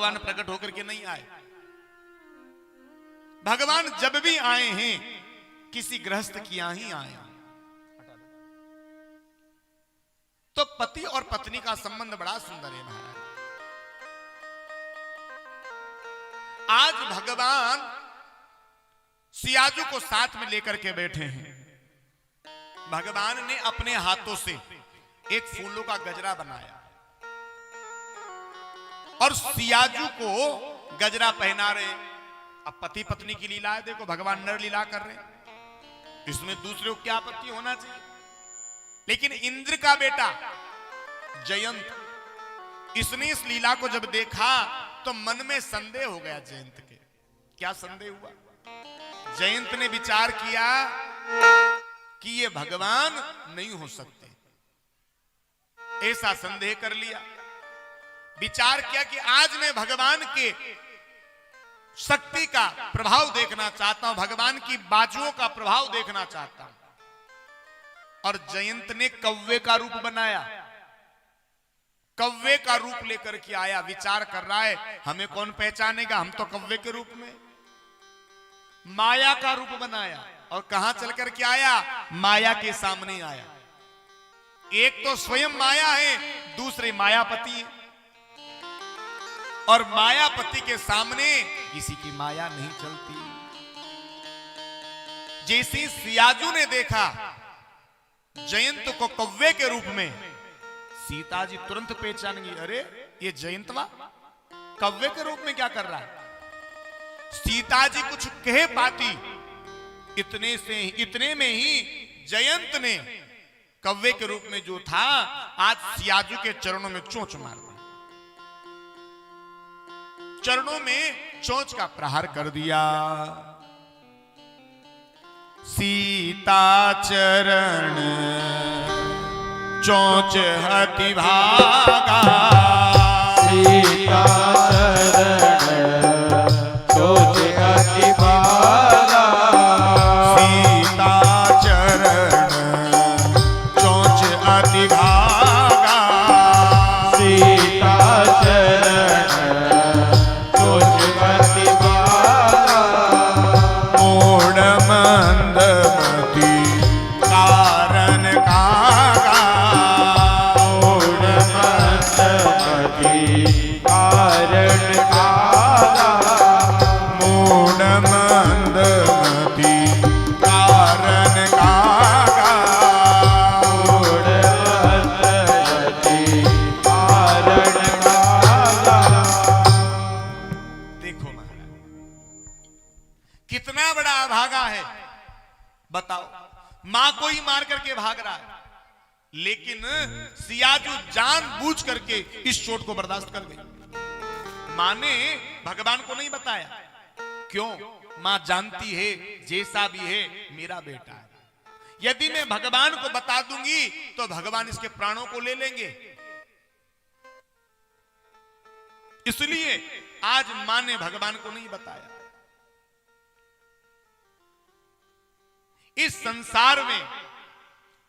भगवान प्रकट होकर के नहीं आए। भगवान जब भी आए हैं किसी गृहस्थ की यहाँ ही आए। तो पति और पत्नी का संबंध बड़ा सुंदर है महाराज। आज भगवान सियाजू को साथ में लेकर के बैठे हैं। भगवान ने अपने हाथों से एक फूलों का गजरा बनाया और सियाजू को गजरा पहना रहे। अब पति पत्नी की लीला है, देखो भगवान नर लीला कर रहे हैं, इसमें दूसरे को क्या आपत्ति होना चाहिए। लेकिन इंद्र का बेटा जयंत, इसने इस लीला को जब देखा तो मन में संदेह हो गया जयंत के। क्या संदेह हुआ? जयंत ने विचार किया कि ये भगवान नहीं हो सकते, ऐसा संदेह कर लिया। विचार किया कि आज मैं भगवान के शक्ति का प्रभाव देखना चाहता हूं, भगवान की बाजुओं का प्रभाव देखना चाहता हूं। और जयंत ने कौवे का रूप बनाया, कौवे का रूप लेकर के आया। विचार कर रहा है हमें कौन पहचानेगा, हम तो कौवे के रूप में। माया का रूप बनाया और कहां चल करके आया? माया के सामने आया। एक तो स्वयं माया है, दूसरे मायापति है। और मायापति के सामने किसी की माया नहीं चलती। जैसे सियाजू ने देखा जयंत को कौवे के रूप में, सीता जी तुरंत पहचान गई, अरे ये जयंतवा कौवे के रूप में क्या कर रहा है। सीता जी कुछ कह पाती, इतने में ही जयंत ने कौवे के रूप में जो था आज सियाजू के चरणों में चोंच मार दी, चरणों में चोंच का प्रहार कर दिया। सीता चरण चोंच हति भागा, सीता चरण चोंच हति भागा, सीता चरण चोंच हति भागा, सीता चरण चोंच हति भागा, मूढ़ मंदमति कारण कागा, मूढ़ मंदमति कारण कागा, मूढ़ मंदमति कारण कागा। मूढ़ मंदमति कारण कागा। देखो महाराज कितना बड़ा अभागा है, बताओ। मां को ही मार करके भाग रहा है, लेकिन सियाजू जानबूझ करके इस चोट को बर्दाश्त कर गई। मां ने भगवान को नहीं बताया, क्यों? मां जानती है जैसा भी है मेरा बेटा है, यदि मैं भगवान को बता दूंगी तो भगवान इसके प्राणों को ले लेंगे। इसलिए आज मां ने भगवान को नहीं बताया। इस संसार में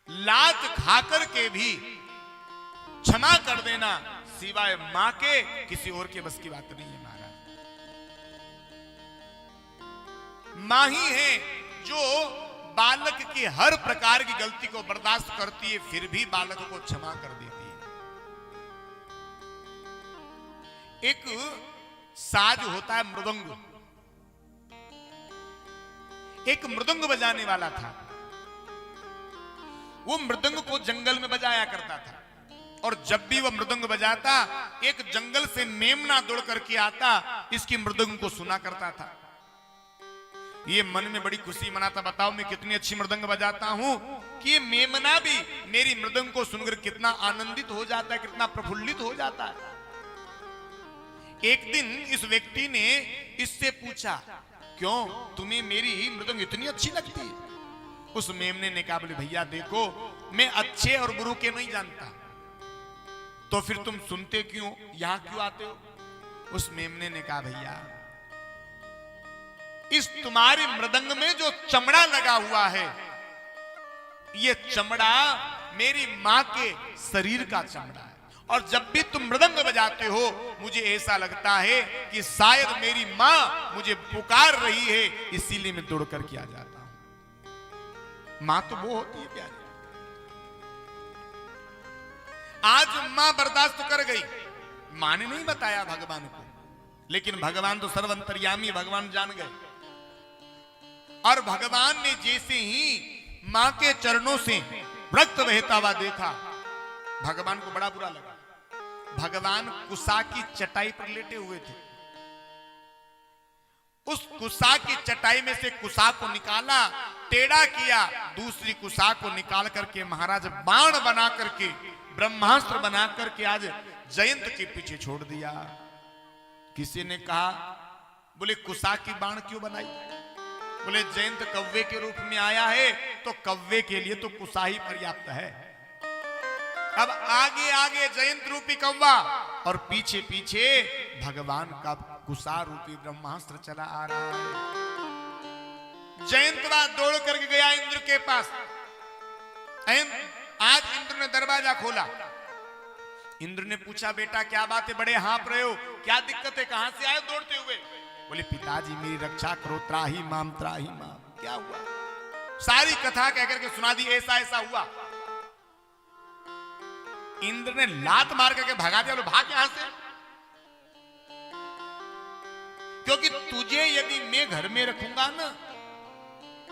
लात खाकर के भी क्षमा कर देना सिवाय मां के किसी और के बस की बात नहीं है महाराज। मां ही है जो बालक की हर प्रकार की गलती को बर्दाश्त करती है, फिर भी बालक को क्षमा कर देती है। एक साज होता है मृदंग, एक मृदंग बजाने वाला था। वो मृदंग को जंगल में बजाया करता था, और जब भी वह मृदंग बजाता एक जंगल से मेमना दौड़ करके आता, इसकी मृदंग को सुना करता था। ये मन में बड़ी खुशी मनाता, बताओ मैं कितनी अच्छी मृदंग बजाता हूं कि ये मेमना भी मेरी मृदंग को सुनकर कितना आनंदित हो जाता है, कितना प्रफुल्लित हो जाता है। एक दिन इस व्यक्ति ने इससे पूछा, क्यों तुम्हें मेरी मृदंग इतनी अच्छी लगती है? उस मेमने ने कहा, बोले भैया देखो मैं अच्छे और बुरे के नहीं जानता, तो फिर तुम सुनते क्यों, यहां क्यों आते हो? उस मेमने ने कहा, भैया इस तुम्हारे मृदंग में जो चमड़ा लगा हुआ है, ये चमड़ा मेरी मां के शरीर का चमड़ा है, और जब भी तुम मृदंग बजाते हो मुझे ऐसा लगता है कि शायद मेरी मां मुझे पुकार रही है, इसीलिए मैं दौड़ करके आ जाता हूं। मां तो वो होती है प्यारी। आज मां बर्दाश्त कर गई, मां ने नहीं बताया भगवान को, लेकिन भगवान तो सर्वंतर्यामी, भगवान जान गए। और भगवान ने जैसे ही मां के चरणों से रक्त बहता हुआ देखा, भगवान को बड़ा बुरा लगा। भगवान कुसा की चटाई पर लेटे हुए थे। उस कुसा की चटाई में से कुसा को निकाला, टेढ़ा किया, दूसरी कुसा को निकाल करके महाराज बाण बना करके, ब्रह्मास्त्र बना करके आज जयंत के पीछे छोड़ दिया। किसी ने कहा, बोले कुसा की बाण क्यों बनाई? बोले जयंत कव्वे के रूप में आया है तो कव्वे के लिए तो कुसा ही पर्याप्त है। अब आगे आगे जयंत रूपी कौवा और पीछे पीछे भगवान का कुसा रूपी ब्रह्मास्त्र चला आ रहा है। जयंतवा दौड़ करके गया इंद्र के पास। आज इंद्र ने दरवाजा खोला। इंद्र ने पूछा, बेटा क्या बात है, बड़े हाँप रहे हो, क्या दिक्कत है, कहां से आए दौड़ते हुए? बोले पिताजी मेरी रक्षा करो, त्राही माम त्राही माम। क्या हुआ? सारी कथा कहकर के सुना दी, ऐसा ऐसा हुआ। इंद्र ने लात मार करके भगा दिया। बोले भाग यहां से, क्योंकि तुझे यदि मैं घर में रखूंगा ना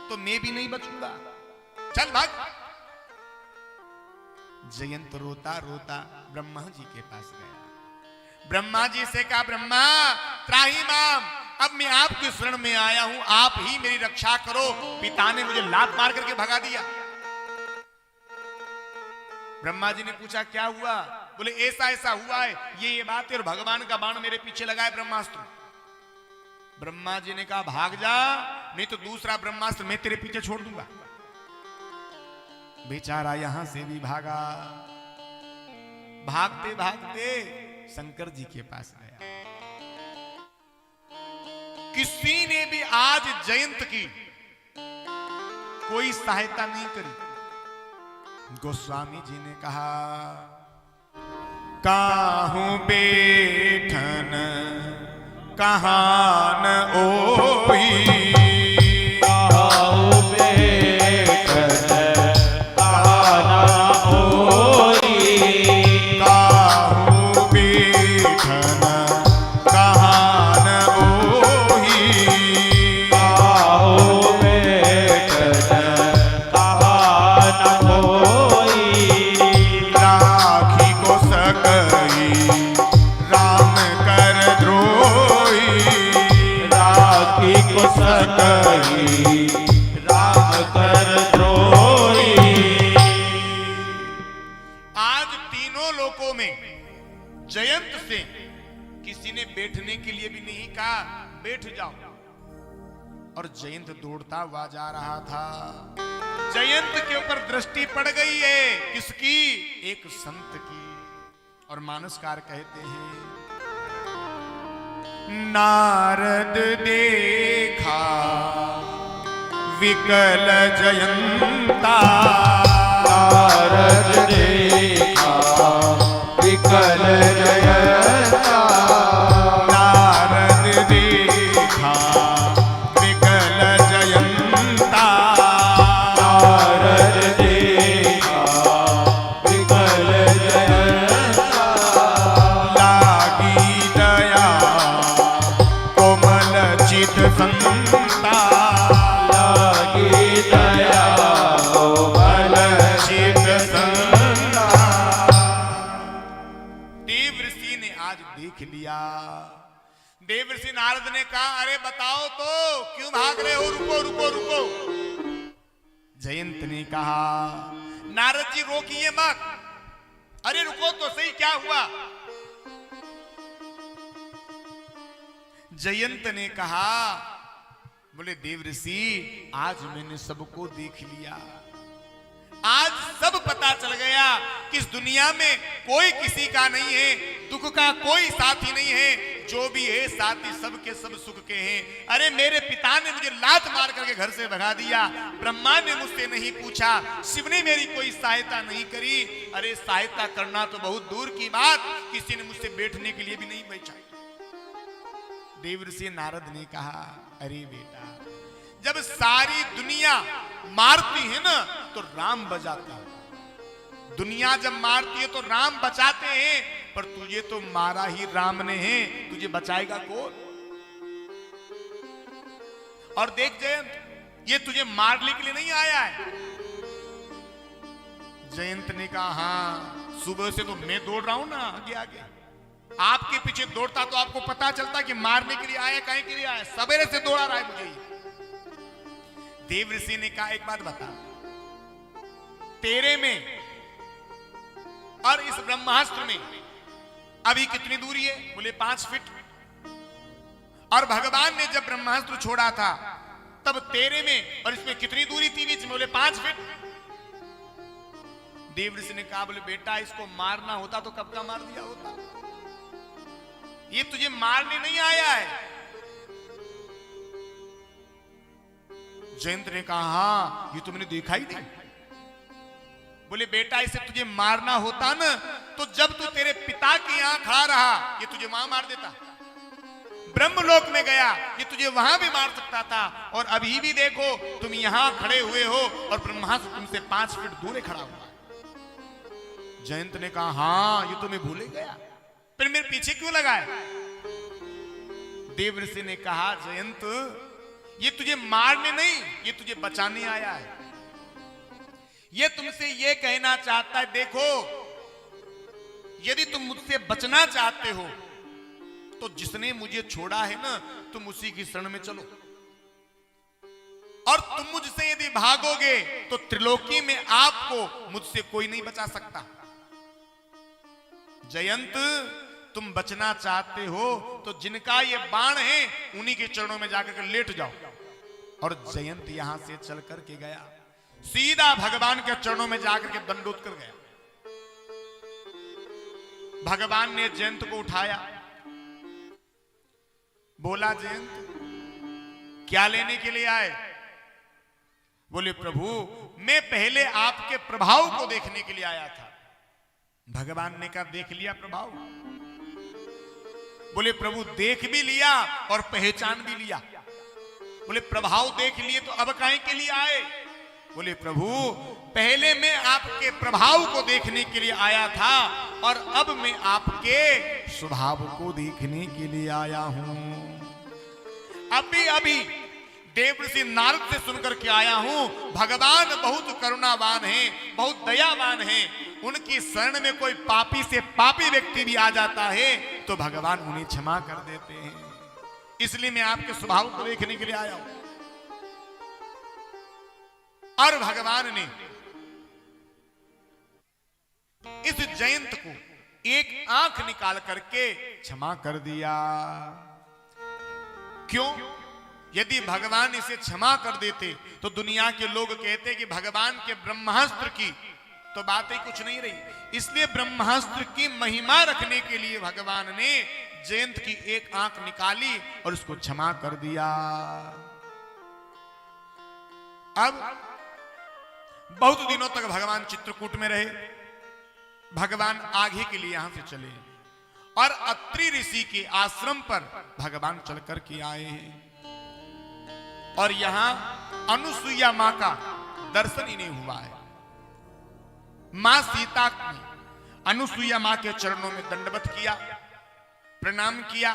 तो मैं भी नहीं बचूंगा, चल भाग। जयंत रोता रोता ब्रह्मा जी के पास गया। ब्रह्मा जी से कहा, ब्रह्मा त्राही माम, अब मैं आपकी शरण में आया हूं, आप ही मेरी रक्षा करो, पिता ने मुझे लात मार करके भगा दिया। ब्रह्मा जी ने पूछा क्या हुआ? बोले ऐसा ऐसा हुआ है, ये बात है, और भगवान का बाण मेरे पीछे लगा है ब्रह्मास्त्र। ब्रह्मा जी ने कहा भाग जा, नहीं तो दूसरा ब्रह्मास्त्र मैं तेरे पीछे छोड़ दूंगा। बेचारा यहां से भी भागा। भागते भागते शंकर जी के पास गया। किसी ने भी आज जयंत की कोई सहायता नहीं करी। गोस्वामी जी ने कहा, काहू बैठन कहाँ न ओही, काहू बैठन कहाँ न ओही, काहू बैठन कहाँ न ओही, काहू बैठन कहाँ न ओही, राखी को सकई राम कर द्रोही, राखी को सकई राम कर द्रोही। आज तीनों लोकों में जयंत से किसी ने बैठने के लिए भी नहीं कहा बैठ जाओ, और जयंत दौड़ता हुआ जा रहा था। जयंत के ऊपर दृष्टि पड़ गई है, किसकी? एक संत की। और मानसकार कहते हैं, नारद देखा विकल जयंता, नारद देखा विकल जयंता, नारद देखा विकल जयंता, नारद देखा विकल जयंता, लागी दया कोमल चित संता, लागी दया कोमल चित संता। देव ऋषि ने आज देख लिया। देव ऋषि नारद ने कहा, अरे बताओ तो क्यों भाग रहे हो, रुको रुको रुको। जयंत ने कहा, नारद जी रोकिए मत, अरे रुको तो सही, क्या हुआ? जयंत ने कहा, बोले देव ऋषि आज मैंने सबको देख लिया, आज सब पता चल गया कि इस दुनिया में कोई किसी का नहीं है, दुख का कोई साथी नहीं है, जो भी है साथी सब के सब सुख के हैं। अरे मेरे पिता ने मुझे लात मार करके घर से भगा दिया, ब्रह्मा ने मुझसे नहीं पूछा, शिव ने मेरी कोई सहायता नहीं करी। अरे सहायता करना तो बहुत दूर की बात, किसी ने मुझसे बैठने के लिए भी नहीं पूछा। देवर्षि नारद ने कहा, अरे बेटा, जब सारी दुनिया मारती है ना तो राम बजाता है। दुनिया जब मारती है तो राम बचाते हैं, पर तुझे तो मारा ही राम ने है, तुझे बचाएगा कौन? और देख जयंत, ये तुझे मारने के लिए नहीं आया है। जयंत ने कहा, हाँ सुबह से तो मैं दौड़ रहा हूं ना आगे आगे, आपके पीछे दौड़ता तो आपको पता चलता कि मारने के लिए आया, काहे के लिए आया, सवेरे से दौड़ा रहा है मुझे। देवर्षि ने कहा, एक बात बता, तेरे में और इस ब्रह्मास्त्र में अभी कितनी दूरी है? बोले 5 फीट। और भगवान ने जब ब्रह्मास्त्र छोड़ा था तब तेरे में और इसमें कितनी दूरी थी बीच में? बोले 5 फीट। देवर्षि ने कहा, बोले बेटा, इसको मारना होता तो कब का मार दिया होता, ये तुझे मारने नहीं आया है। जयंत ने कहा, हाँ ये तो मैंने देखा ही नहीं। बोले बेटा, इसे तुझे मारना होता ना तो जब तू तेरे पिता के यहां खड़ा रहा, ये तुझे वहां मार देता। ब्रह्मलोक में गया, ये तुझे वहां भी मार सकता था। और अभी भी देखो, तुम यहां खड़े हुए हो और ब्रह्मास्त्र तुमसे 5 फीट दूर खड़ा हुआ। जयंत ने कहा, हाँ ये तो मैं भूल ही गया, फिर मेरे पीछे क्यों लगा है? देवर्षि ने कहा, जयंत, ये तुझे मारने नहीं, ये तुझे बचाने आया है। ये तुमसे ये कहना चाहता है, देखो यदि तुम मुझसे बचना चाहते हो तो जिसने मुझे छोड़ा है ना, तुम उसी की शरण में चलो। और तुम मुझसे यदि भागोगे तो त्रिलोकी में आपको मुझसे कोई नहीं बचा सकता। जयंत, तुम बचना चाहते हो तो जिनका ये बाण है उन्हीं के चरणों में जाकर के लेट जाओ। और जयंत यहां से चल करके गया, सीधा भगवान के चरणों में जाकर के दंडोत कर गया। भगवान ने जयंत को उठाया, बोला, जयंत क्या लेने के लिए आए? बोले, प्रभु मैं पहले आपके प्रभाव को देखने के लिए आया था। भगवान ने कहा, देख लिया प्रभाव? बोले, प्रभु देख भी लिया और पहचान भी लिया। बोले, प्रभाव देख लिए तो अब काहे के लिए आए? बोले, प्रभु पहले मैं आपके प्रभाव को देखने के लिए आया था और अब मैं आपके स्वभाव को देखने के लिए आया हूं। अभी अभी देवर्षि नारद से सुनकर के आया हूं, भगवान बहुत करुणावान हैं, बहुत दयावान हैं। उनकी शरण में कोई पापी से पापी व्यक्ति भी आ जाता है तो भगवान उन्हें क्षमा कर देते हैं। इसलिए मैं आपके स्वभाव को देखने के लिए आया हूं। और भगवान ने इस जयंत को एक आंख निकाल करके क्षमा कर दिया। क्यों? यदि भगवान इसे क्षमा कर देते तो दुनिया के लोग कहते कि भगवान के ब्रह्मास्त्र की तो बात ही कुछ नहीं रही। इसलिए ब्रह्मास्त्र की महिमा रखने के लिए भगवान ने जयंत की एक आंख निकाली और उसको क्षमा कर दिया। अब बहुत दिनों तक भगवान चित्रकूट में रहे। भगवान आगे के लिए यहां से चले और अत्रि ऋषि के आश्रम पर भगवान चल कर के आए हैं। और यहां अनुसुईया मां का दर्शन ही नहीं हुआ है। मां सीता ने अनुसुईया मां के चरणों में दंडवत किया, प्रणाम किया।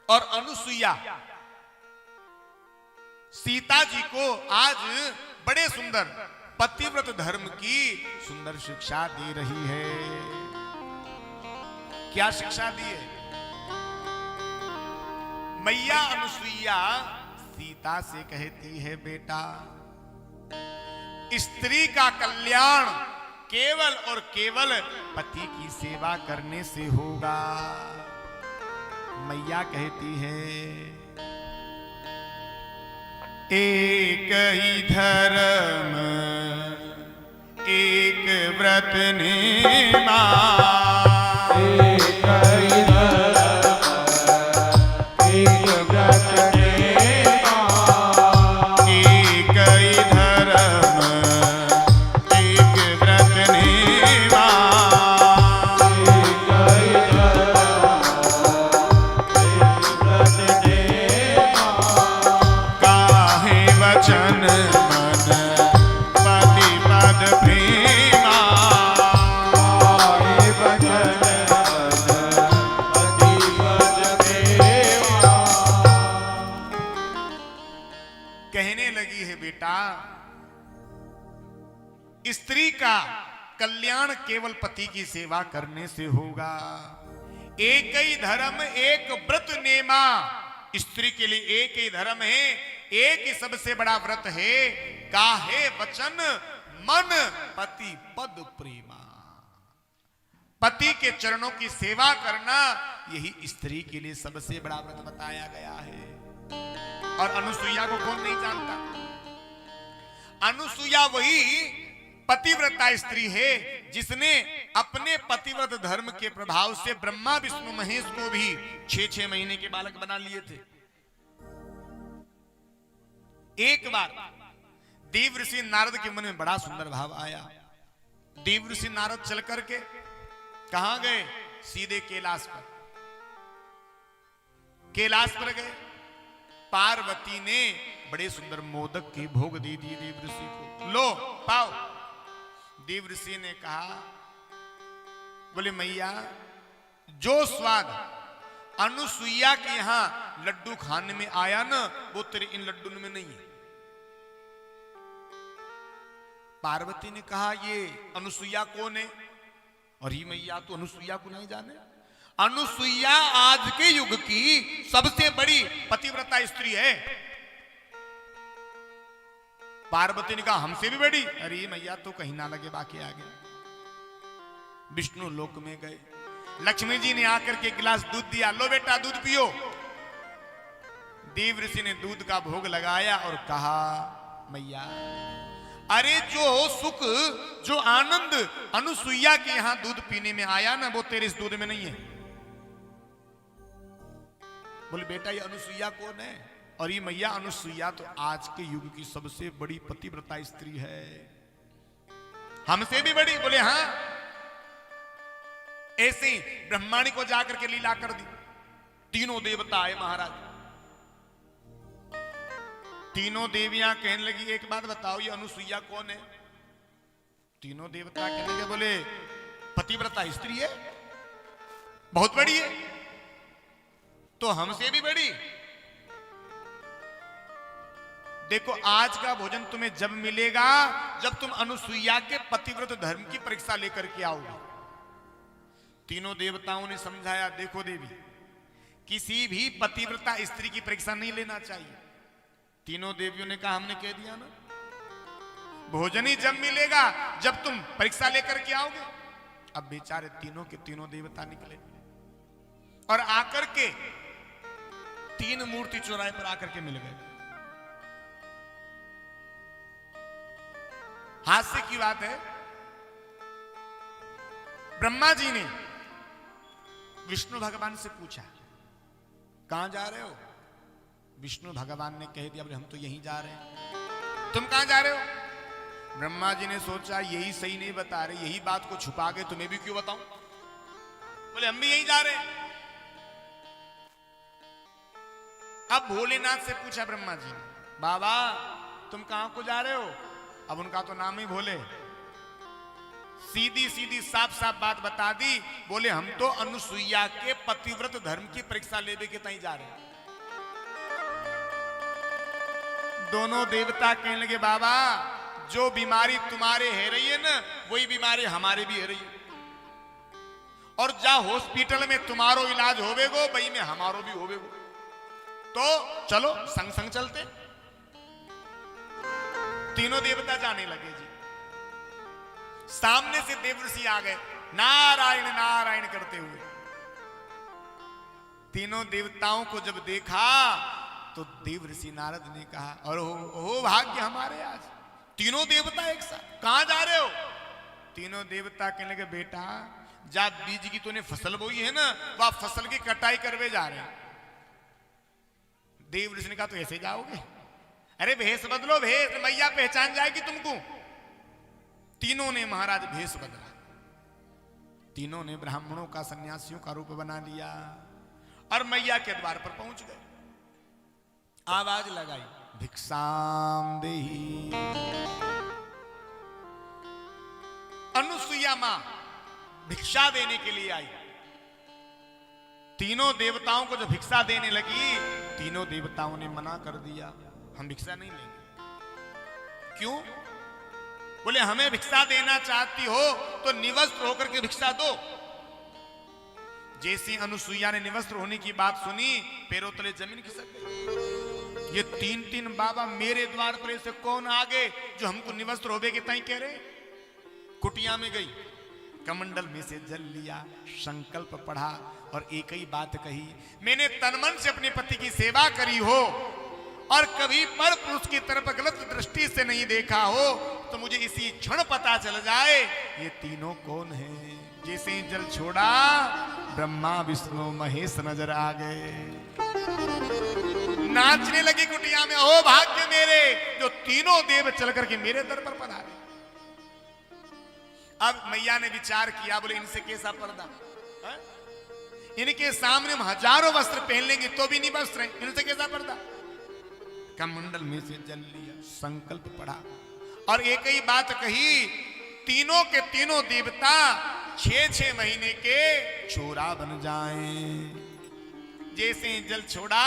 और अनुसुईया सीता जी को आज बड़े सुंदर पतिव्रत धर्म की सुंदर शिक्षा दे रही है। क्या शिक्षा दी है? मैया अनुसुईया सीता से कहती है, बेटा स्त्री का कल्याण केवल और केवल पति की सेवा करने से होगा। मैया कहती है, एक ही धर्म एक व्रत नियमा, एक ही धर्म है बेटा, स्त्री का कल्याण केवल पति की सेवा करने से होगा। एक ही धर्म एक व्रत नेमा, स्त्री के लिए एक ही धर्म है, एक ही सबसे बड़ा व्रत है, काहे वचन मन पति पद प्रेमा। पति के चरणों की सेवा करना यही स्त्री के लिए सबसे बड़ा व्रत बताया गया है। और अनुसुईया को कौन नहीं जानता? अनुसुईया वही पतिव्रता स्त्री है जिसने अपने पतिव्रत धर्म के प्रभाव से ब्रह्मा विष्णु महेश को भी 6-6 महीने के बालक बना लिए थे। एक बार देव ऋषि नारद के मन में बड़ा सुंदर भाव आया। देव ऋषि नारद चल करके कहां गए? सीधे कैलाश पर। कैलाश पर गए। पार्वती ने बड़े सुंदर मोदक के भोग दे दिए देव ऋषि को। लो पाओ। देव ऋषि ने कहा, बोले मैया, जो स्वाद अनुसुईया के यहां लड्डू खाने में आया ना, वो तेरे इन लड्डू में नहीं है। पार्वती ने कहा, ये अनुसुईया कौन है? और ही मैया तो अनुसुईया को नहीं जाने। अनुसुईया आज के युग की सबसे बड़ी पतिव्रता स्त्री है। पार्वती ने कहा, हमसे भी बड़ी? अरे मैया तो कहीं ना लगे, बाकी आगे। विष्णु लोक में गए। लक्ष्मी जी ने आकर के गिलास दूध दिया, लो बेटा दूध पियो। देव ऋषि ने दूध का भोग लगाया और कहा, मैया, अरे जो सुख जो आनंद अनुसुईया के यहां दूध पीने में आया ना, वो तेरे इस दूध में नहीं है। बोले बेटा, ये अनुसुईया कौन है? और ये मैया, अनुसुईया तो आज के युग की सबसे बड़ी पतिव्रता स्त्री है, हमसे भी बड़ी। बोले हाँ। ऐसे ही ब्रह्माणी को जाकर के लीला कर दी। तीनों देवता आए महाराज। तीनों देवियां कहने लगी, एक बात बताओ, ये अनुसुईया कौन है? तीनों देवता कहने लगे, बोले पतिव्रता स्त्री है, बहुत बड़ी है, तो हमसे भी बड़ी। देखो, आज का भोजन तुम्हें जब मिलेगा जब तुम अनुसुईया के पतिव्रत धर्म की परीक्षा लेकर के आओगे। तीनों देवताओं ने समझाया, देखो देवी, किसी भी पतिव्रता स्त्री की परीक्षा नहीं लेना चाहिए। तीनों देवियों ने कहा, हमने कह दिया ना, भोजन ही जब मिलेगा जब तुम परीक्षा लेकर के आओगे। अब बेचारे तीनों के तीनों देवता निकले और आकर के 3 मूर्ति चौराहे पर आकर के मिल गए। हास्य की बात है, ब्रह्मा जी ने विष्णु भगवान से पूछा, कहां जा रहे हो? विष्णु भगवान ने कह दिया, बोले हम तो यहीं जा रहे हैं। तुम कहां जा रहे हो? ब्रह्मा जी ने सोचा, यही सही नहीं बता रहे, यही बात को छुपा के तुम्हें भी क्यों बताऊं? बोले हम भी यहीं जा रहे हैं। अब भोलेनाथ से पूछा ब्रह्मा जी ने, बाबा तुम कहां को जा रहे हो? अब उनका तो नाम ही भोले। सीधी सीधी साफ साफ बात बता दी। बोले हम तो अनुसुईया के पतिव्रत धर्म की परीक्षा लेने के तई जा रहे हैं। दोनों देवता कहने लगे, बाबा जो बीमारी तुम्हारे है रही है ना, वही बीमारी हमारे भी है रही है। और जा हॉस्पिटल में तुम्हारो इलाज होवेगो, वही में हमारो भी होवेगो। तो चलो संग संग चलते। तीनों देवता जाने लगे जी। सामने से देवऋषि आ गए, नारायण नारायण करते हुए। तीनों देवताओं को जब देखा तो देवऋषि नारद ने कहा, और हो भाग्य हमारे, आज तीनों देवता एक साथ। कहां जा रहे हो? तीनों देवता कहने लगे, बेटा जा बीज की तूने फसल बोई है ना, वह फसल की कटाई करवे जा रहे हैं। देवऋषि ने कहा, तो ऐसे जाओगे? अरे भेष बदलो, भेष, मैया पहचान जाएगी तुमको। तीनों ने महाराज भेष बदला। तीनों ने ब्राह्मणों का, सन्यासियों का रूप बना लिया और मैया के द्वार पर पहुंच गए। आवाज लगाई, भिक्षाम देहि। अनुसुईया मां भिक्षा देने के लिए आई। तीनों देवताओं को जो भिक्षा देने लगी, तीनों देवताओं ने मना कर दिया, हम भिक्षा नहीं लेंगे। क्यों? बोले हमें भिक्षा देना चाहती हो तो निवस्त्र होकर के भिक्षा दो। जैसी अनुसुईया ने निवस्त्र होने की बात सुनी, पैरों तले जमीन खिसक गई। ये तीन तीन बाबा मेरे द्वार पर से कौन आ गए जो हमको निवस्त्र होवे के ताई कह रहे? कुटिया में गई, कमंडल में से जल लिया, संकल्प पढ़ा और एक ही बात कही, मैंने तनमन से अपने पति की सेवा करी हो और कभी पर पुरुष की तरफ गलत दृष्टि से नहीं देखा हो तो मुझे इसी क्षण पता चल जाए ये तीनों कौन हैं। जैसे ही जल छोड़ा, ब्रह्मा विष्णु महेश नजर आ गए। नाचने लगी कुटिया में, ओ भाग्य मेरे जो तीनों देव चल करके मेरे दर पर पधारे। अब मैया ने विचार किया, बोले इनसे कैसा पर्दा है? इनके सामने हम हजारों वस्त्र पहन लेंगे तो भी नहीं वस्त्र है, इनसे कैसा पर्दा? कमंडल में से जल लिया, संकल्प पढ़ा और एक ही बात कही, तीनों के तीनों देवता 6-6 महीने के चोरा बन जाएं। जैसे ही जल छोड़ा,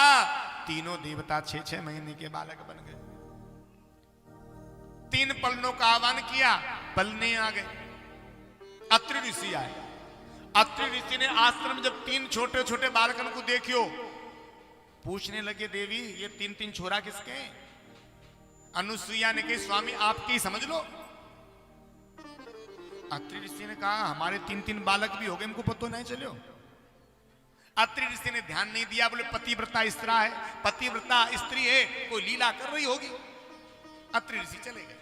तीनों देवता 6-6 महीने के बालक बन गए। 3 पलनों का आह्वान किया, पलने आ गए। अत्रि ऋषि आए। अत्रि ऋषि ने आश्रम जब 3 छोटे छोटे बालकन को देखियो, पूछने लगे देवी ये 3-3 छोरा किसके हैं? अनुसुईया ने कही स्वामी आपके ही समझ लो। अत्रि ऋषि ने कहा हमारे 3-3 बालक भी हो गए, इनको पता नहीं चलो। अत्रि ऋषि ने ध्यान नहीं दिया, बोले पतिव्रता स्त्री है, पतिव्रता स्त्री है, कोई लीला कर रही होगी। अत्रि ऋषि चले गए।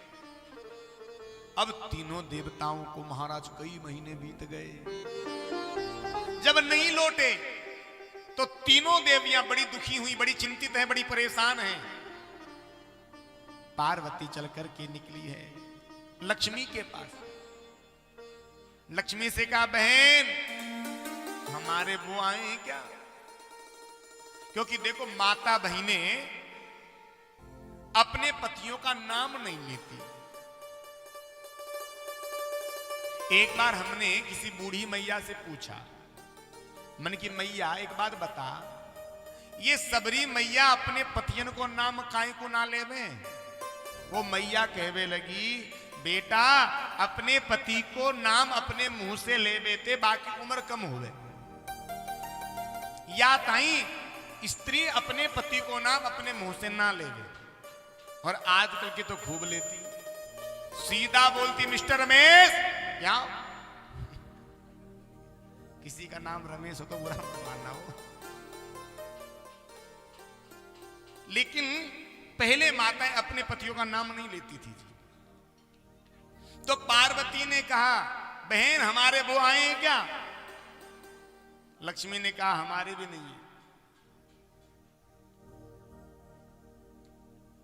अब तीनों देवताओं को महाराज कई महीने बीत गए। जब नहीं लौटे तो तीनों देवियां बड़ी दुखी हुई, बड़ी चिंतित हैं, बड़ी परेशान हैं। पार्वती चल करके निकली है लक्ष्मी के पास। लक्ष्मी से कहा बहन हमारे वो आए हैं क्या? क्योंकि देखो माता बहनें अपने पतियों का नाम नहीं लेती। एक बार हमने किसी बूढ़ी मैया से पूछा, मन की मैया एक बात बता, ये सबरी मैया अपने पतियन को नाम काहे को ना लेवे? वो मैया कहवे लगी बेटा अपने पति को नाम अपने मुंह से ले बेते, बाकी उम्र कम होवे। या ताई स्त्री अपने पति को नाम अपने मुंह से ना लेवे। और आजकल की तो खूब लेती, सीधा बोलती मिस्टर रमेश क्या? किसी का नाम रमेश हो तो बुरा मानना हो, लेकिन पहले माताएं अपने पतियों का नाम नहीं लेती थी। तो पार्वती ने कहा बहन हमारे वो आए हैं क्या? लक्ष्मी ने कहा हमारे भी नहीं है।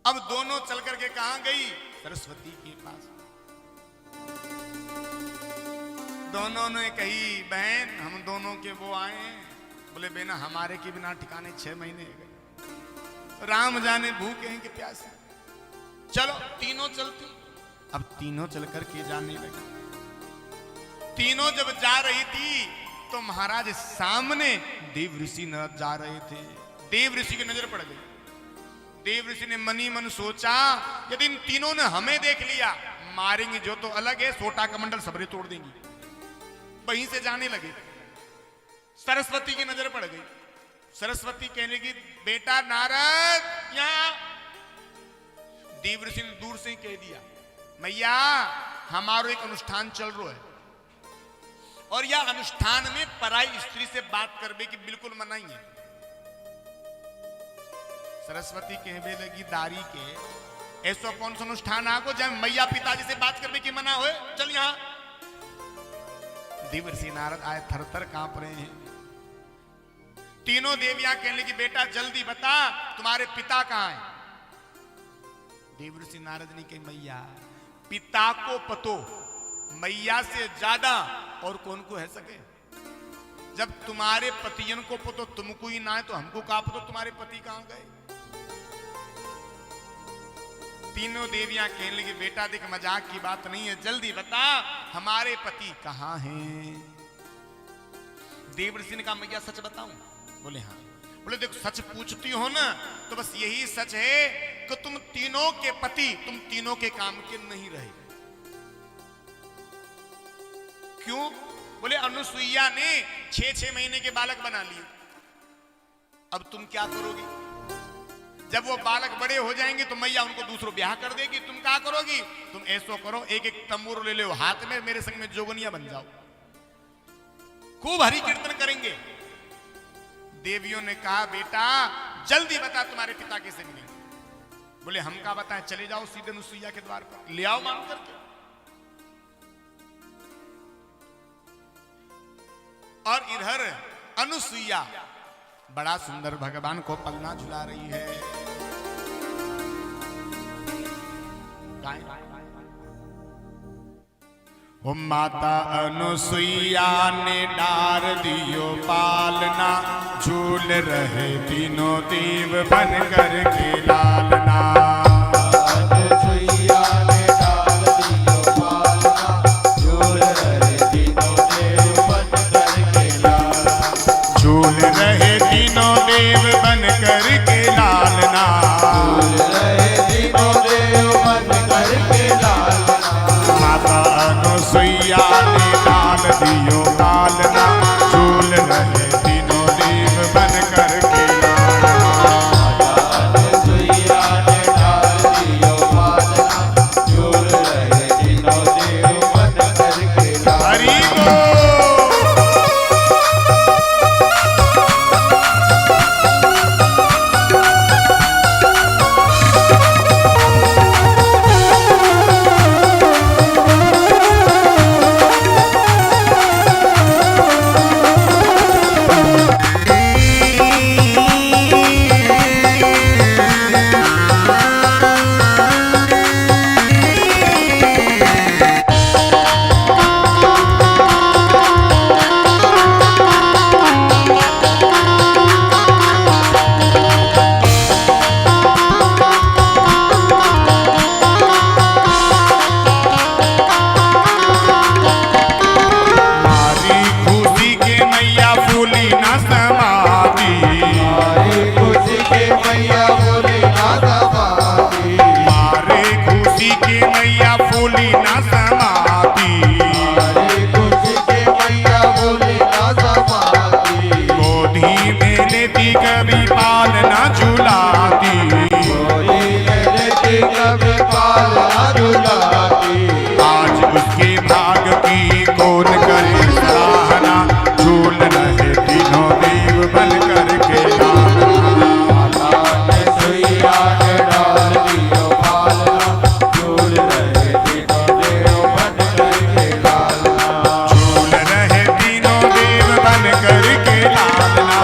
अब दोनों चल करके कहां गई? सरस्वती के पास। दोनों ने कही बहन हम दोनों के वो आए हैं। बोले बेना हमारे के बिना ठिकाने 6 महीने हो गए, राम जाने भूखे हैं कि प्यासे। चलो तीनों चलती। अब तीनों चल करके जाने लगी। तीनों जब जा रही थी तो महाराज सामने देव ऋषि नारद जा रहे थे। देव ऋषि की नजर पड़ गई। देव ऋषि ने मनी मन सोचा यदि इन तीनों ने हमें देख लिया मारेंगे जो तो अलग है, सोटा कमंडल सबरे तोड़ देंगी। वहीं से जाने लगे। सरस्वती की नजर पड़ गई। सरस्वती कहने लगी बेटा नारद यहाँ। देव ऋषि ने दूर से ही कह दिया मैया हमारो एक अनुष्ठान चल रहा है और यह अनुष्ठान में पराई स्त्री से बात करने की बिल्कुल मना ही है। सरस्वती कहने लगी दारी के ऐसा कौन सा अनुष्ठान आगो जब मैया पिताजी से बात करने की मना होए? चल यहां। देव ऋषि नारद आए, थर थर कांप रहे हैं। तीनों देवियां कहने लगी बेटा जल्दी बता तुम्हारे पिता कहां हैं? देव ऋषि नारद ने कही मैया पिता को पतो मैया से ज्यादा और कौन को है सके। जब तुम्हारे पतियन को पतो तुमको ही ना है तो हमको कहा पतो तुम्हारे पति कहां गए? तीनों देवियां कहने लगी बेटा देख मजाक की बात नहीं है, जल्दी बता हमारे पति कहां हैं? देव ऋषि ने कहा मैया सच बताऊं? बोले हाँ। बोले देखो सच पूछती हो ना तो बस यही सच है कि तुम तीनों के पति तुम तीनों के काम के नहीं रहे। क्यों? बोले अनुसुईया ने 6-6 महीने के बालक बना लिए। अब तुम क्या करोगी? जब वो बालक बड़े हो जाएंगे तो मैया उनको दूसरों ब्याह कर देगी। तुम क्या करोगी? तुम ऐसो करो, एक एक तंबूर ले लो हाथ में, मेरे संग में जोगनिया बन जाओ, खूब हरि कीर्तन करेंगे। देवियों ने कहा बेटा जल्दी बता तुम्हारे पिता कैसे मिलेंगे। बोले हम क्या बताएं, चले जाओ सीधे अनुसुईया के द्वार पर, ले आओ मांग करके। और इधर अनुसुईया बड़ा सुंदर भगवान को पलना झुला रही है। ओ माता अनुसुईया ने डार दियो पालना, झूल रहे तीनों देव बन कर के लालना। अनुसुईया ने डार दियो पालना, झूल रहे तीनों देव बन कर के लालना। झूल रहे तीनों देव बन कर के लालना। झूल रहे तीनों देव बन कर के लालना। माता अनुसुईया ने डाल दियो पालना, झूल रहे तीनों देव बन कर के लालना। अनुसुईया ने डाल दियो पालना, झूल रहे तीनों देव बन कर के लालना। हरि बोल। कभी पालना झुलाती, कभी पालना झुलाती। आज उसके भाग की कौन करे सराहना, झूल रहे तीनों देव बन कर के लालना। अनुसुईया ने डाल दियो पालना, झूल रहे तीनों देव बन कर के लालना। झूल रहे तीनों देव बन कर के लालना।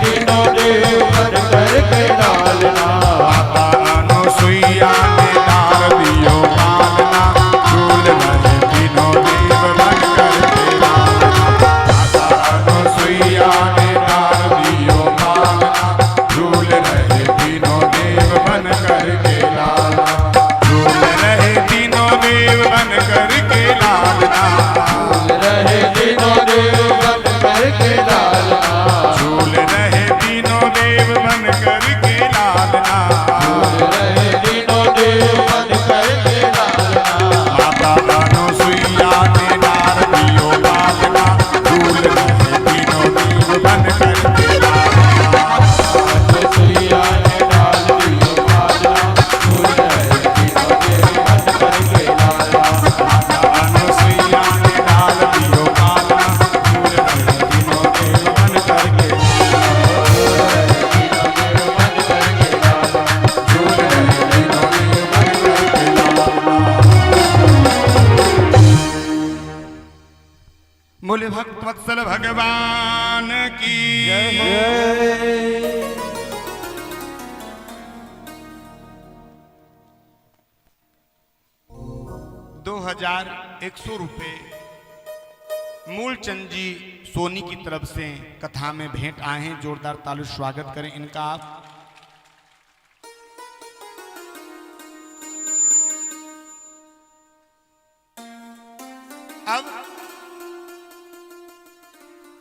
तीनों देव बन कर के लालना। माता अनुसुईया ने डाल दियो पालना, झूल रहे तीनों देव बन कर के लालना। माता अनुसुईया ने डाल दियो पालना, झूल रहे तीनों देव बन कर के लालना। झूल रहे तीनों देव बन कर के लालना। रहे तीनों देव बन कर के लालना। झूल रहे तीनों देव बन कर के लालना। रहे तीनों देव बन कर के लालना। माता अनुसुईया ने डाल दियो पालना, झूल रहे तीनों देव बन कर के लालना। अनुसुईया ने डाल दियो पालना, झूल रहे तीनों देव बन कर के लालना। माता अनुसुईया ने डाल दियो पालना, झूल रहे तीनों देव बन कर के झूल रहे तीनों देव बन कर के लालना। बोले भक्त वत्सल भगवान की जय। 2100 रुपए मूलचंद जी सोनी की तरफ से कथा में भेंट आए हैं। जोरदार ताली स्वागत करें इनका आप। अब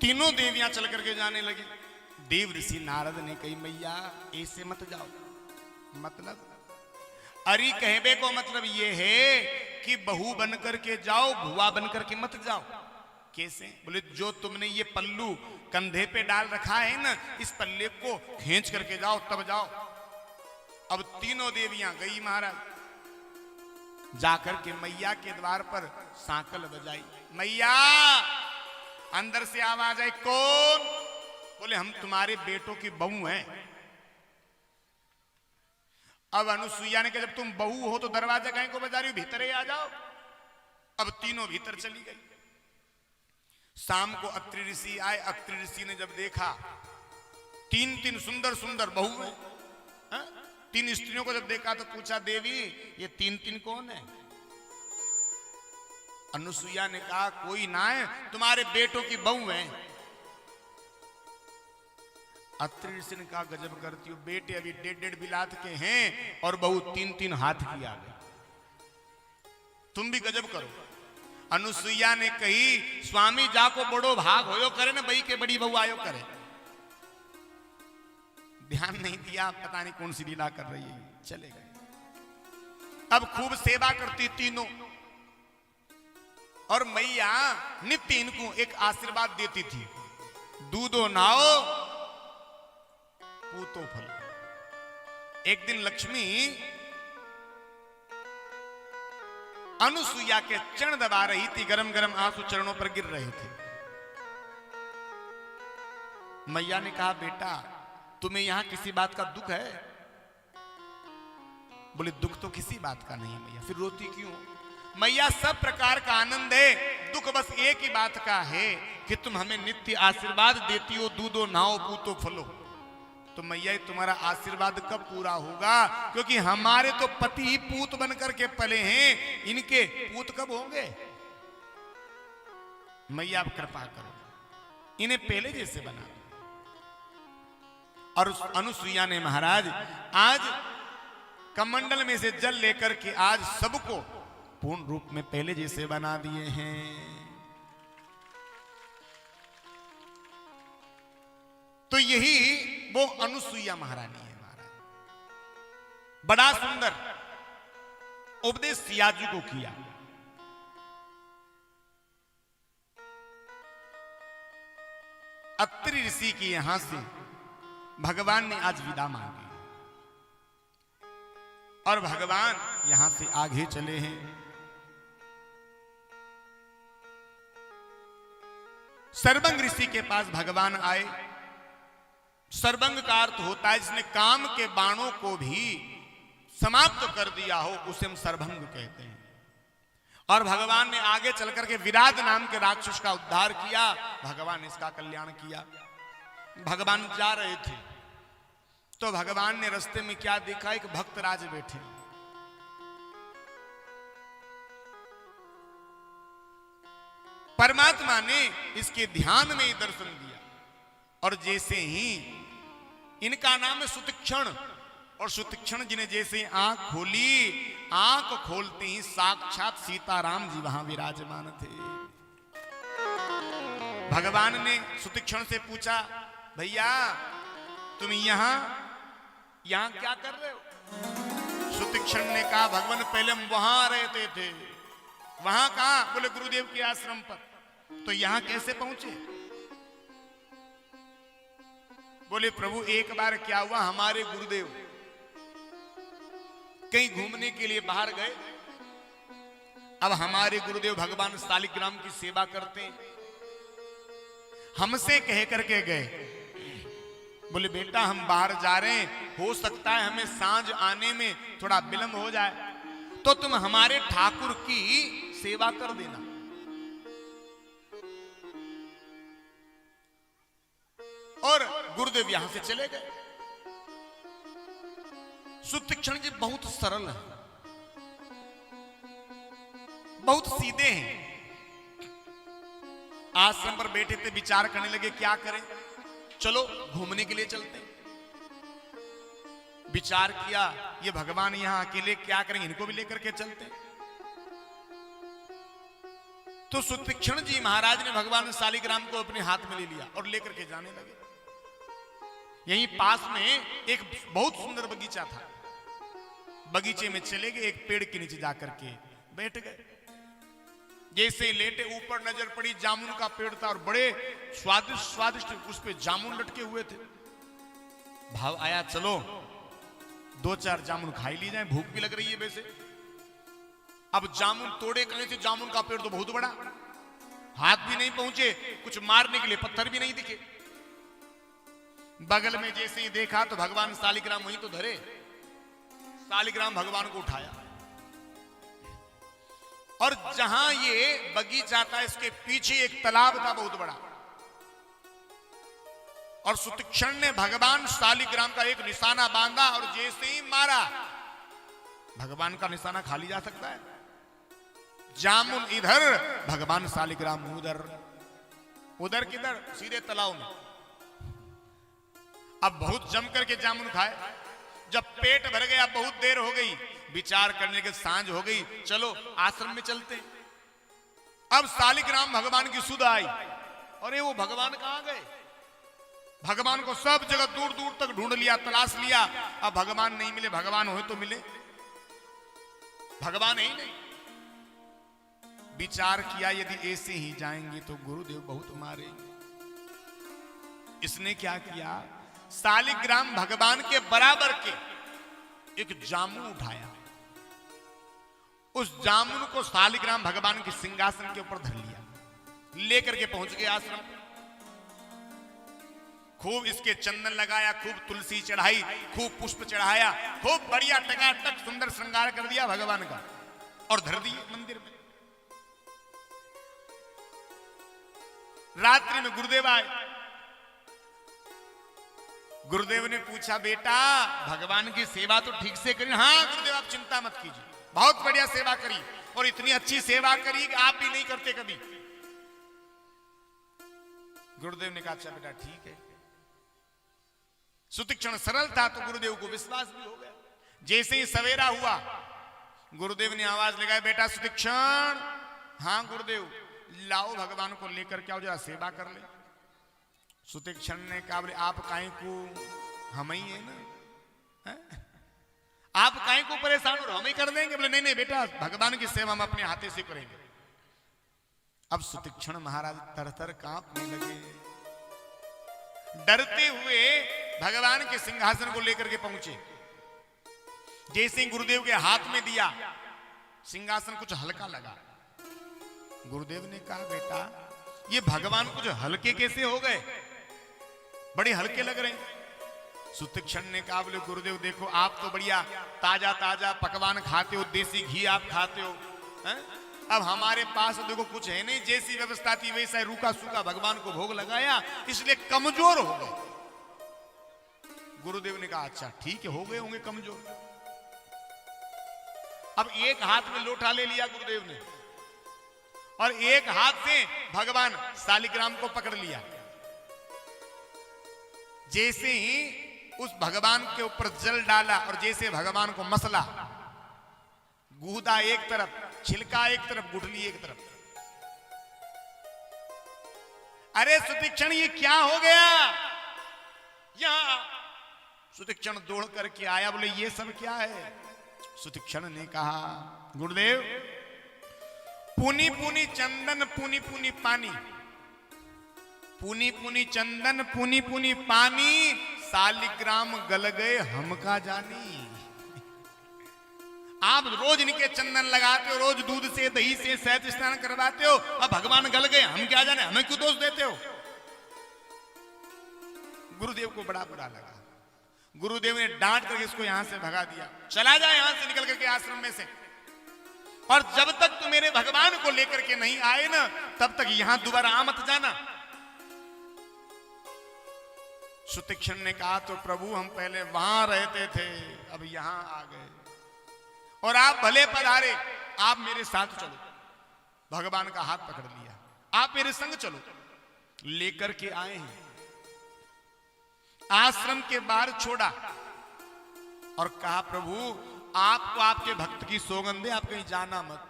तीनों देवियां चल करके जाने लगी। देव ऋषि नारद ने कही मैया ऐसे मत जाओ। मतलब अरे कहबे को मतलब ये है कि बहू बनकर के जाओ, भुआ बनकर के मत जाओ। कैसे? बोले जो तुमने ये पल्लू कंधे पे डाल रखा है ना, इस पल्ले को खींच करके जाओ तब जाओ। अब तीनों देवियां गई महाराज, जाकर के मैया के द्वार पर सांकल बजाई। मैया अंदर से आवाज आई, कौन? बोले हम तुम्हारे बेटों की बहू हैं। अब अनुसुईया ने कहा जब तुम बहू हो तो दरवाजा काहे को बजा रही हो, भीतर ही आ जाओ। अब तीनों भीतर चली गई। शाम को अत्रि ऋषि आए। अत्रि ऋषि ने जब देखा तीन तीन सुंदर सुंदर बहू हैं, तीन स्त्रियों को जब देखा तो पूछा देवी ये तीन तीन कौन है? अनुसुईया ने कहा कोई ना है, तुम्हारे बेटों की बहू है। अत्रि ऋषि ने कहा गजब करती हो, बेटे अभी 1.5 बिलात के हैं और बहू 3-3 हाथ की आ गई, तुम भी गजब करो। अनुसुईया ने कही स्वामी जाको बड़ो भाग होयो करे ना, बई के बड़ी बहू आयो करे। ध्यान नहीं दिया, पता नहीं कौन सी लीला कर रही है, चले गए। अब खूब सेवा करती तीनों, और मैया नित्य इनको एक आशीर्वाद देती थी, दूधो नाओ पूतो फल। एक दिन लक्ष्मी अनुसुईया के चरण दबा रही थी, गरम गरम आंसू चरणों पर गिर रहे थे। मैया ने कहा बेटा तुम्हें यहां किसी बात का दुख है? बोले दुख तो किसी बात का नहीं है मैया। फिर रोती क्यों? मैया सब प्रकार का आनंद है, दुख बस एक ही बात का है कि तुम हमें नित्य आशीर्वाद देती हो, दूधो नाओ पूतो फलो। तो मैया तुम्हारा आशीर्वाद कब पूरा होगा? क्योंकि हमारे तो पति ही पूत बनकर के पले हैं, इनके पूत कब होंगे? मैया आप कृपा करो, इन्हें पहले जैसे बना दो। और उस अनुसुईया ने महाराज आज कमंडल में से जल लेकर के आज सबको पूर्ण रूप में पहले जैसे बना दिए हैं। तो यही वो अनुसुईया महारानी है महाराज। बड़ा सुंदर उपदेश सियाजी को किया। अत्रि ऋषि की यहां से भगवान ने आज विदा मांगी और भगवान यहां से आगे चले हैं। सर्वंग ऋषि के पास भगवान आए। सर्वंग का अर्थ होता है जिसने काम के बाणों को भी समाप्त कर दिया हो, उसे हम सर्वंग कहते हैं। और भगवान ने आगे चलकर के विराट नाम के राक्षस का उद्धार किया, भगवान इसका कल्याण किया। भगवान जा रहे थे तो भगवान ने रास्ते में क्या देखा? एक भक्तराज बैठे। परमात्मा ने इसके ध्यान में ही दर्शन दिया और जैसे ही इनका नाम है सुतीक्षण, और सुतीक्षण जी ने जैसे आंख खोली, आंख खोलते ही साक्षात सीताराम जी वहां विराजमान थे। भगवान ने सुतीक्षण से पूछा भैया तुम यहां क्या कर रहे हो? सुतीक्षण ने कहा भगवान पहले हम वहां रहते थे। वहां कहां? बोले गुरुदेव के आश्रम पर। तो यहां कैसे पहुंचे? बोले प्रभु एक बार क्या हुआ, हमारे गुरुदेव कहीं घूमने के लिए बाहर गए। अब हमारे गुरुदेव भगवान शालिग्राम की सेवा करते, हमसे कह करके गए। बोले बेटा हम बाहर जा रहे हैं, हो सकता है हमें सांझ आने में थोड़ा विलंब हो जाए, तो तुम हमारे ठाकुर की सेवा कर देना। और गुरुदेव यहां से चले गए। सुतीक्षण जी बहुत सरल है, बहुत सीधे हैं। आश्रम पर बैठे थे, विचार करने लगे क्या करें, चलो घूमने के लिए चलते हैं। विचार किया ये भगवान यहां अकेले क्या करेंगे, इनको भी लेकर के चलते हैं। तो सुतीक्षण जी महाराज ने भगवान शालिग्राम को अपने हाथ में ले लिया और लेकर के जाने लगे। यहीं पास में एक बहुत सुंदर बगीचा था। बगीचे में चले गए, एक पेड़ के नीचे जाकर के बैठ गए। जैसे ही लेटे, ऊपर नजर पड़ी, जामुन का पेड़ था और बड़े स्वादिष्ट स्वादिष्ट उस पे जामुन लटके हुए थे। भाव आया, चलो 2-4 जामुन खाई ली जाए, भूख भी लग रही है वैसे। अब जामुन तोड़े कहीं से, जामुन का पेड़ तो बहुत बड़ा, हाथ भी नहीं पहुंचे, कुछ मारने के लिए पत्थर भी नहीं दिखे। बगल में जैसे ही देखा तो भगवान शालिग्राम वहीं तो धरे। शालिग्राम भगवान को उठाया और जहां ये बगीचा था, इसके पीछे एक तालाब था बहुत बड़ा, और सुतीक्षण ने भगवान शालिग्राम का एक निशाना बांधा और जैसे ही मारा, भगवान का निशाना खाली जा सकता है? जामुन इधर, भगवान शालिग्राम उधर। उधर किधर? सीधे तालाब में। अब बहुत जम करके जामुन खाए। जब पेट भर गया, बहुत देर हो गई, विचार करने के सांझ हो गई, चलो आश्रम में चलते। अब शालिग्राम भगवान की सुध आई, अरे वो भगवान कहां गए? भगवान को सब जगह दूर दूर तक ढूंढ लिया, तलाश लिया, अब भगवान नहीं मिले। भगवान हो तो मिले, भगवान ही नहीं। विचार किया, यदि ऐसे ही जाएंगे तो गुरुदेव बहुत मारेंगे। इसने क्या किया, शालिग्राम भगवान के बराबर के एक जामुन उठाया, उस जामुन को शालिग्राम भगवान के सिंहासन के ऊपर धर लिया, लेकर के पहुंच गए आश्रम। खूब इसके चंदन लगाया, खूब तुलसी चढ़ाई, खूब पुष्प चढ़ाया, खूब बढ़िया टकाटक सुंदर श्रृंगार कर दिया भगवान का और धर दिए मंदिर में। रात्रि में गुरुदेव आए। गुरुदेव ने पूछा, बेटा भगवान की सेवा तो ठीक से करी? हाँ गुरुदेव, आप चिंता मत कीजिए, बहुत बढ़िया सेवा करी, और इतनी अच्छी सेवा करी कि आप भी नहीं करते कभी। गुरुदेव ने कहा, अच्छा बेटा ठीक है। सुतीक्षण सरल था तो गुरुदेव को विश्वास भी हो गया। जैसे ही सवेरा हुआ, गुरुदेव ने आवाज लगाई, बेटा सुतीक्षण। हाँ गुरुदेव, लाओ भगवान को लेकर के आओ, जरा सेवा कर ले। सुतीक्षण ने कहा, बोले आप काहे को, हम ही है ना, है? आप काहे को परेशान हो, हम ही कर देंगे। बोले नहीं नहीं बेटा, भगवान की सेवा हम अपने हाथे से करेंगे। अब सुतीक्षण महाराज तरतर कांपने लगे, डरते हुए भगवान के सिंहासन को लेकर के पहुंचे। जैसे ही गुरुदेव के हाथ में दिया, सिंहासन कुछ हल्का लगा। गुरुदेव ने कहा, बेटा ये भगवान कुछ हल्के कैसे हो गए, बड़े हल्के लग रहे हैं। सुतीक्षण ने कहा, बोले गुरुदेव देखो, आप तो बढ़िया ताजा ताजा पकवान खाते हो, देसी घी आप खाते हो, है? अब हमारे पास देखो कुछ है नहीं, जैसी व्यवस्था थी वैसा रूखा सूखा भगवान को भोग लगाया, इसलिए कमजोर हो गए। गुरुदेव ने कहा, अच्छा ठीक है, हो गए होंगे कमजोर। अब एक हाथ में लोटा ले लिया गुरुदेव ने, और एक हाथ से भगवान शालिग्राम को पकड़ लिया। जैसे ही उस भगवान के ऊपर जल डाला और जैसे भगवान को मसला, गूदा एक तरफ, छिलका एक तरफ, गुठली एक तरफ। अरे सुतीक्षण ये क्या हो गया? यहां सुतीक्षण दौड़ करके आया, बोले ये सब क्या है? सुतीक्षण ने कहा, गुरुदेव पुनी पुनी चंदन पुनी पुनी पानी, पुनी पुनी चंदन पुनी पुनी पानी, शालिग्राम गल गए हम का जानी। आप रोज इनके चंदन लगाते हो, रोज दूध से दही से शहद स्नान करवाते हो, अब भगवान गल गए हम क्या जाने, हमें क्यों दोष देते हो? गुरुदेव को बड़ा बुरा लगा। गुरुदेव ने डांट करके इसको यहां से भगा दिया, चला जा यहां से निकल करके आश्रम में से, और जब तक तू मेरे भगवान को लेकर के नहीं आए ना, तब तक यहां दोबारा आ मत जाना। सुतीक्षण ने कहा, तो प्रभु हम पहले वहां रहते थे, अब यहां आ गए, और आप भले पधारे, आप मेरे साथ चलो। भगवान का हाथ पकड़ लिया, आप मेरे संग चलो। लेकर के आए हैं, आश्रम के बाहर छोड़ा और कहा, प्रभु आपको आपके भक्त की सौगंध है, आप कहीं जाना मत,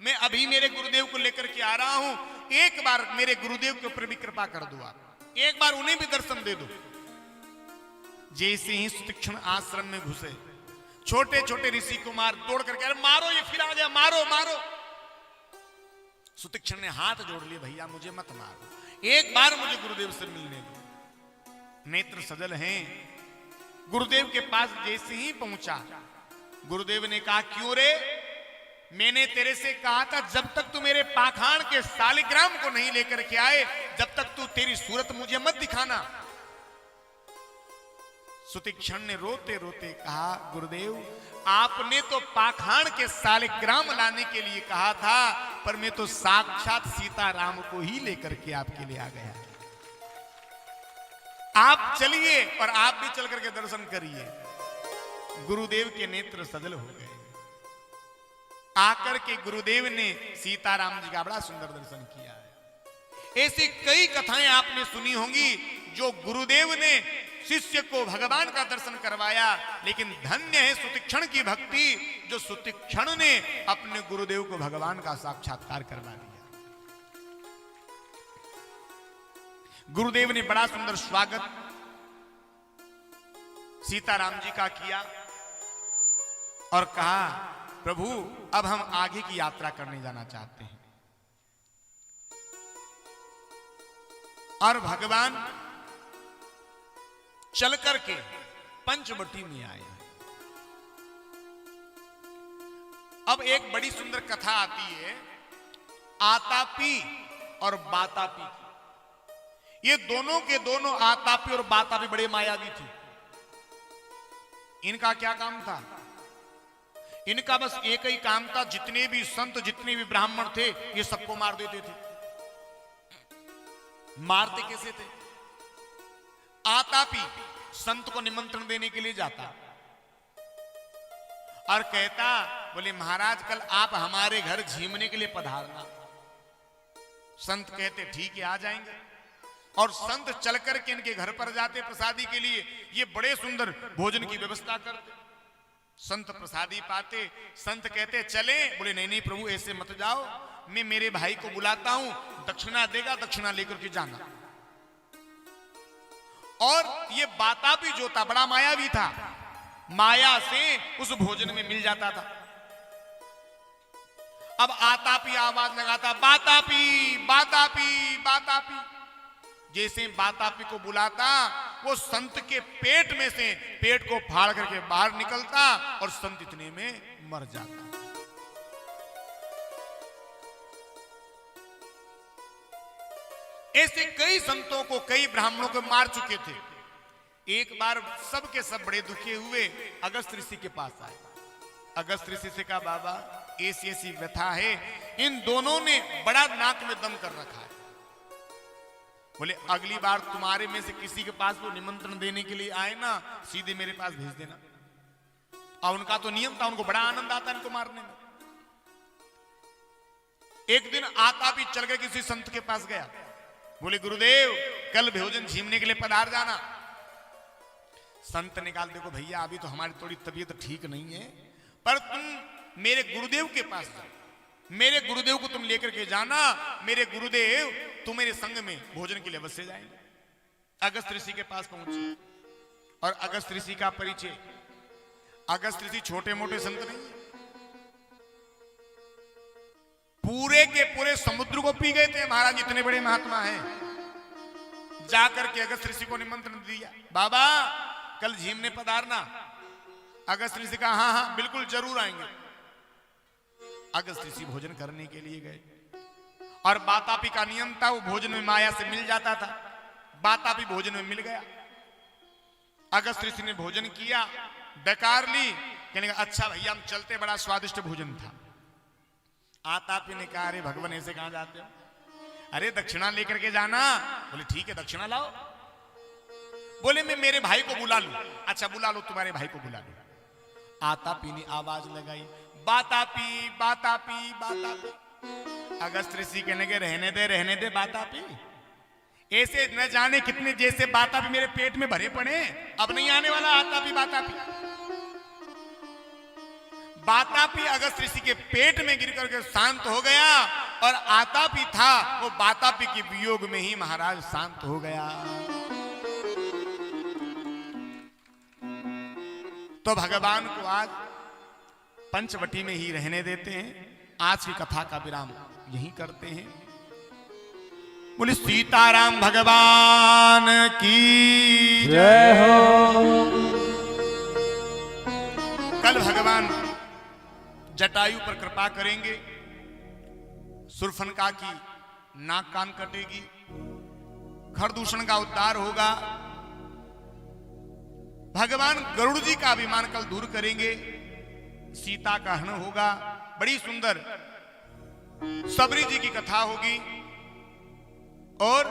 मैं अभी मेरे गुरुदेव को लेकर के आ रहा हूं, एक बार मेरे गुरुदेव के ऊपर भी कृपा कर दो, आप एक बार उन्हें भी दर्शन दे दो। जैसे ही सुतीक्षण आश्रम में घुसे, छोटे छोटे ऋषि कुमार दौड़ करके, अरे मारो, ये फिर आ गया, मारो मारो। सुतीक्षण ने हाथ जोड़ लिए, भैया मुझे मत मारो, एक बार मुझे गुरुदेव से मिलने दो। नेत्र सजल हैं। गुरुदेव के पास जैसे ही पहुंचा, गुरुदेव ने कहा, क्यों रे, मैंने तेरे से कहा था जब तक तू मेरे पाखान के शालिग्राम को नहीं लेकर के आए, जब तक तू तेरी सूरत मुझे मत दिखाना। सुतीक्षण ने रोते रोते कहा, गुरुदेव आपने तो पाखान के शालिग्राम लाने के लिए कहा था, पर मैं तो साक्षात सीताराम को ही लेकर के आपके लिए आ गया। आप चलिए और आप भी चल करके दर्शन करिए। गुरुदेव के नेत्र सजल हो गए। आकर के गुरुदेव ने सीताराम जी का बड़ा सुंदर दर्शन किया है। ऐसी कई कथाएं आपने सुनी होंगी जो गुरुदेव ने शिष्य को भगवान का दर्शन करवाया, लेकिन धन्य है सुतीक्षण की भक्ति, जो सुतीक्षण ने अपने गुरुदेव को भगवान का साक्षात्कार करवा दिया। गुरुदेव ने बड़ा सुंदर स्वागत सीताराम जी का किया और कहा, प्रभु अब हम आगे की यात्रा करने जाना चाहते हैं। और भगवान चल करके पंचवटी में आए। अब एक बड़ी सुंदर कथा आती है आतापी और बातापी की। ये दोनों के दोनों, आतापी और बातापी, बड़े मायावी थे। इनका क्या काम था? इनका बस एक ही काम था, जितने भी संत, जितने भी ब्राह्मण थे, ये सबको मार देते थे। मारते कैसे थे? आतापी संत को निमंत्रण देने के लिए जाता और कहता, बोले महाराज कल आप हमारे घर झीमने के लिए पधारना। संत कहते ठीक है, आ जाएंगे। और संत चल करके इनके घर पर जाते प्रसादी के लिए। ये बड़े सुंदर भोजन की व्यवस्था करते। संत प्रसादी पाते, संत कहते चले। बोले नहीं नहीं प्रभु, ऐसे मत जाओ, मैं मेरे भाई को बुलाता हूं, दक्षिणा देगा, दक्षिणा लेकर के जाना। और ये बातापी जो था बड़ा मायावी था, माया से उस भोजन में मिल जाता था। अब आतापी आवाज लगाता, बातापी बातापी बातापी। जैसे बातापी को बुलाता, वो संत के पेट में से पेट को फाड़ करके बाहर निकलता और संत इतने में मर जाता। ऐसे कई संतों को, कई ब्राह्मणों को मार चुके थे। एक बार सब के सब बड़े दुखी हुए, अगस्त ऋषि के पास आए। अगस्त ऋषि से कहा, बाबा ऐसी ऐसी व्यथा है, इन दोनों ने बड़ा नाक में दम कर रखा है। बोले अगली बार तुम्हारे में से किसी के पास वो निमंत्रण देने के लिए आए ना, सीधे मेरे पास भेज देना। और उनका तो नियम था, उनको बड़ा आनंद आता इनको मारने में। एक दिन आतापी चल गए किसी संत के पास गया। बोले गुरुदेव कल भोजन झीमने के लिए पधार जाना। संत ने कहा, देखो भैया अभी तो हमारी थोड़ी तबीयत ठीक नहीं है, पर तुम मेरे गुरुदेव के पास जाओ, मेरे गुरुदेव को तुम लेकर के जाना। मेरे गुरुदेव तुम्हारे संग में भोजन के लिए अवश्य जाएंगे। अगस्त ऋषि के पास पहुंचे और अगस्त ऋषि का परिचय। अगस्त ऋषि छोटे मोटे संत नहीं है, पूरे के पूरे समुद्र को पी गए थे महाराज, इतने बड़े महात्मा हैं। जाकर के अगस्त ऋषि को निमंत्रण दिया, बाबा कल झीमने पधारना। अगस्त ऋषि कहा हाँ हाँ बिल्कुल जरूर आएंगे। अगस्त ऋषि भोजन करने के लिए गए और बातापी का नियम था, वो भोजन में माया से मिल जाता था। बातापी भोजन में मिल गया। अगस्त ऋषि ने भोजन किया, डकार ली, कहने का अच्छा भैया हम चलते, बड़ा स्वादिष्ट भोजन था। आतापी ने कहा, अरे भगवान ऐसे कहां जाते हो? अरे दक्षिणा लेकर के जाना। बोले ठीक है दक्षिणा लाओ। बोले मैं मेरे भाई को बुला लूं। अच्छा बुला लो, तुम्हारे भाई को बुला लो। आतापी ने आवाज लगाई, बातापी बातापी बातापी। अगस्त ऋषि कहने के रहने दे बातापी, ऐसे न जाने कितने जैसे बातापी मेरे पेट में भरे पड़े, अब नहीं आने वाला आतापी बातापी। बातापी अगस्त ऋषि के पेट में गिर करके शांत हो गया और आतापी था वो बातापी के वियोग में ही महाराज शांत हो गया। तो भगवान को आज पंचवटी में ही रहने देते हैं। आज की कथा का विराम यहीं करते हैं। बोले सीताराम भगवान की जय हो। कल भगवान जटायु पर कृपा करेंगे, शूर्पणखा की नाक कान कटेगी, खरदूषण का उद्धार होगा, भगवान गरुड़ जी का अभिमान कल दूर करेंगे, सीता का हरण होगा, बड़ी सुंदर सबरी जी की कथा होगी और